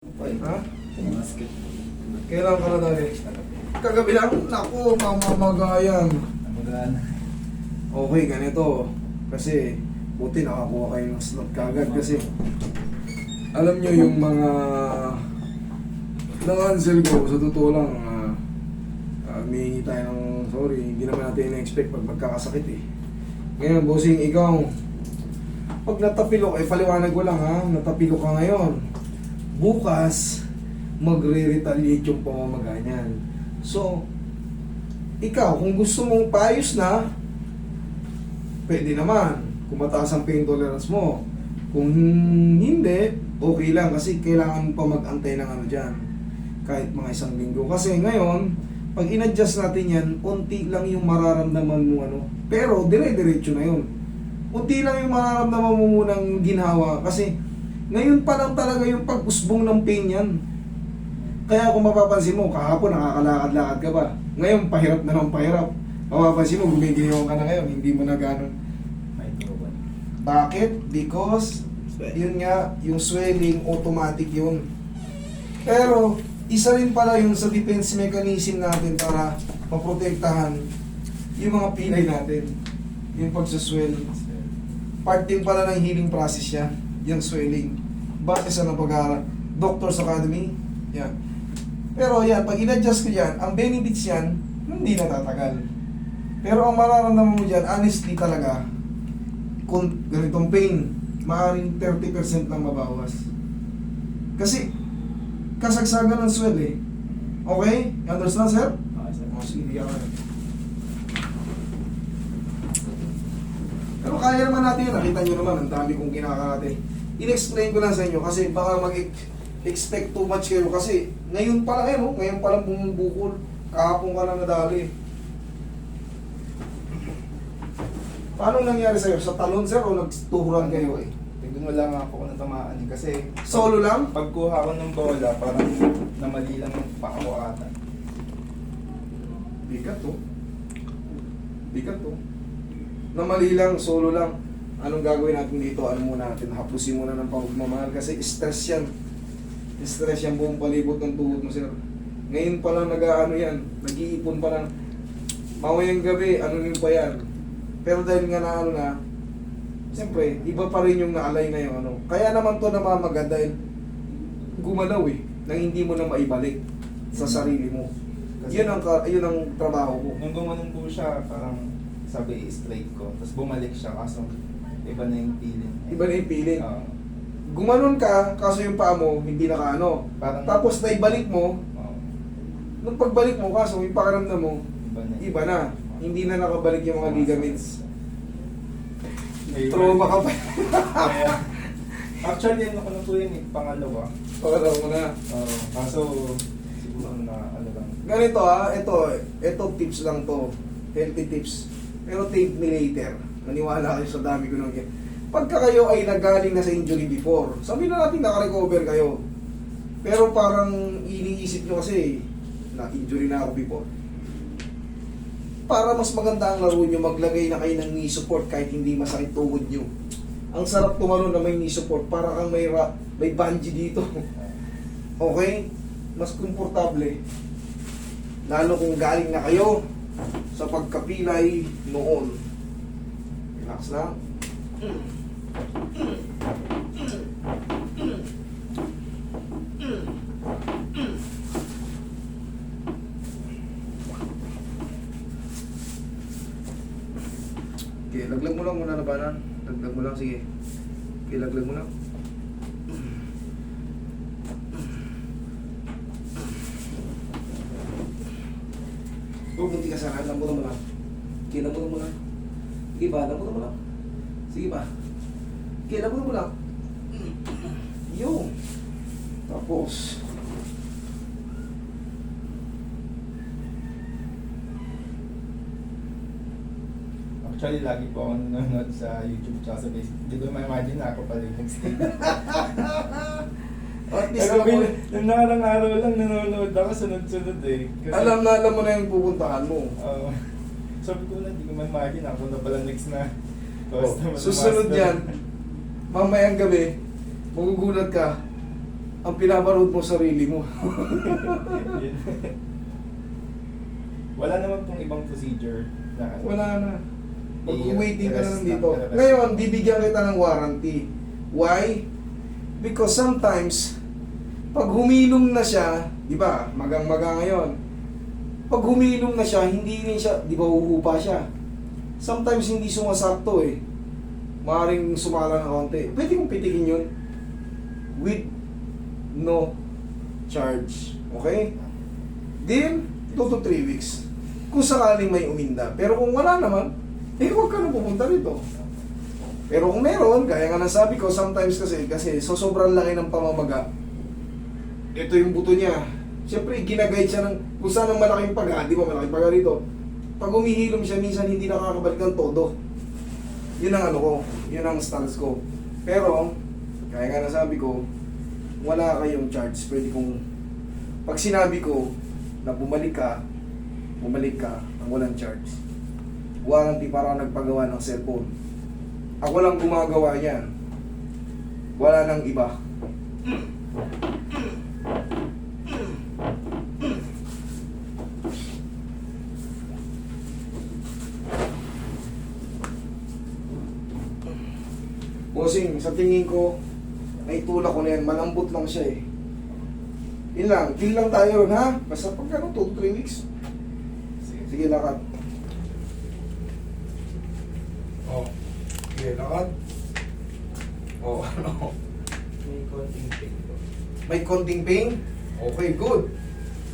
Ha? Basket. Kailan ka na dali? Kagabi lang? Naku, mamamagayan. Magaan. Okay, ganito. Kasi, buti nakakuha kayo ng slot kagad. Kasi, alam nyo yung mga na-cancel ko, sa totoo lang, humihingi tayo ng sorry, hindi naman natin na-expect pag magkakasakit eh. Ngayon, bossing, ikaw, pag natapilok, paliwanag ko lang ha, natapilok ka ngayon. Bukas, magre-retaliate yung pamamaga niyan. So, ikaw, kung gusto mong paayos na, pwede naman. Kung mataas ang pain tolerance mo. Kung hindi, okay lang. Kasi kailangan pa mag-antay ng ano dyan. Kahit mga 1 linggo. Kasi ngayon, pag in-adjust natin yan, unti lang yung mararamdaman mo ano. Pero, dire-diretso na yun. Unti lang yung mararamdaman mo munang ginhawa. Kasi, ngayon pa lang talaga yung pag-usbong ng pain yan. Kaya kung mapapansin mo, kahapon nakakalakad-lakad ka ba? Ngayon, pahirap na ng pahirap. Mapapansin mo, gumigiliw ka na ngayon, hindi mo na gano'n. May tuwan. Bakit? Because, yun nga, yung swelling, automatic yun. Pero, isa rin pala yun sa defense mechanism natin para maprotektahan yung mga pilay natin. Yung pagsaswell. Part din pala ng healing process yan, yung swelling. Base sa napag-aaral. Doctor's Academy, yan. Pero yan, pag in-adjust ko yan, ang benefits yan, hindi natatagal. Pero ang mararamdaman mo dyan, honestly talaga, kung ganitong pain, maaaring 30% lang mabawas. Kasi, kasagsagan ng swell eh. Okay? Understand, sir? Okay, sir. O, sige, bigyan ka na. Pero kaya naman natin yan. Nakita nyo naman, ang dami kong kinakarate. In-explain ko lang sa inyo kasi baka mag-expect too much kayo kasi ngayon pa lang oh, ngayon pa lang bumubukol. Kahapon ka lang nadali. Paano nangyari sa'yo? Sa talon, sir, o nagtuhuran kayo eh? Tignan mo lang ako kung natamaan kasi Solo lang? pagkuha ko ng bola, parang namali lang yung paa ko ata. Bigat to. Bigat to. Namali lang, solo lang. Anong gagawin natin dito? Ano muna natin? Hapusin muna ng pagmamahal kasi stress yan. Stress yan buong palibot ng tuhod mo, sir. Ngayon pa lang nag-ano yan. Nag-iipon pa lang. Mamayang gabi, ano yun pa yan. Pero dahil nga na ano na, siyempre, iba pa rin yung naalay na yung ano. Kaya naman to namamaga dahil gumalaw eh, nang hindi mo na maibalik sa sarili mo. Kasi- Yun ang trabaho ko. Nung gumanon po siya, parang sabi i-straight ko. Tapos bumalik siya kaso iba na yung feeling. Iba na yung feeling. Oo. Gumanon ka, kaso yung paa mo, hindi nakaano. Parang, Tapos naibalik mo, Oo. nung pagbalik mo, kaso yung pakiramdam mo, Iba na. iba na. Hindi na nakabalik yung mga ligaments. Ayun. Trauma ka pa. Kaya, actually, ano ko na po yun eh, pangalawa. Pakalaw mo na. Oo. Kaso, siguro na ano lang. Ganito ito tips lang to. Healthy tips. Pero take me later. Maniwala kayo sa dami ko nang pagka kayo ay nagaling na sa injury before, sabihin na natin naka-recover kayo. Pero parang iniisip nyo kasi, na-injury na ako before. Para mas maganda ang laro nyo, maglagay na kayo ng knee support kahit hindi masakit tuhod nyo. Ang sarap tumalon na may knee support, para kang may bungee dito. Okay? Mas komportable. Lalo kung galing na kayo sa pagkapilay noon. Relax lang. Okay, laglag mo lang muna na banan. Laglag mo lang, sige. Okay, laglag mo lang. Huwag munti ka sana, lambutan mo lang. Okay, lambutan mo lang. Sige ba, lambutan mo lang. Sige ba. Okay, lambutan mo lang. Yung. Tapos. Actually, lagi po ako nanonood sa YouTube tsaka sa Facebook. Hindi ko ma-imagine na ako pala yung next day. At least Pero alam mo, nung nakarang araw lang nanonood ako, sunod-sunod eh. Kasi, alam mo na yung pupuntahan mo. sabi ko na, hindi ko ma-imagine ako na pala next na Susunod yan, mamayang gabi, magugulat ka, ang pinabarood mo sarili mo. Yun. Wala naman pong ibang procedure na ano. Wala na. Mag-waiting ka na lang I-rest dito. lang. Ngayon, bibigyan kita ng warranty. Why? Because sometimes, pag humilom na siya, di ba, magang-maga ngayon, pag humilom na siya, hindi rin siya, di ba, uhupa siya. Sometimes hindi sumasakto eh. Maaaring sumala ng konti. Pwede kong pitikin yun with no charge. Okay? Then, 2 to 3 weeks. Kung sakaling may uminda. Pero kung wala naman, eh huwag ka na pupunta rito. Pero kung meron, gaya nga ng sabi ko, sometimes kasi so sobrang laki ng pamamaga, ito yung buto niya. Siyempre, ginaguide siya ng, kung saan ang malaking paga, di ba malaking paga rito. Pag umihilom siya, minsan hindi nakakabalik ng todo. Yun ang ano ko, yun ang stance ko. Pero, kaya nga nasabi ko, wala kayong charge. Pwede kong, pag sinabi ko na bumalik ka ang walang charge. Warranty para nagpagawa ng cellphone. Ako lang gumagawa yan. Wala nang iba. Bossing, sa tingin ko, ay tulak ko na yan. Malambot lang siya eh. Yun lang. Kill lang tayo ron ha. Basta pag ano, 2 to 3 weeks. Sige, lakad. Oh. Sige, lakad. Oh, ano? May konting pain po. May konting pain? Okay, good.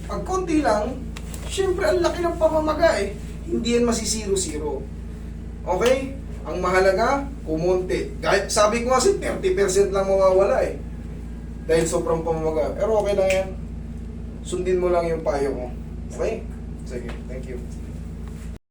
Pag konti lang, syempre ang laki ng pamamaga eh. Hindi yan masisiro-siro. Okay? Ang mahalaga, kumonti. Kahit sabi ko kasi 30% lang mawawala eh. Dahil sobrang pamamaga. Pero okay lang yan. Sundin mo lang yung payo ko. Okay? Sige, thank you.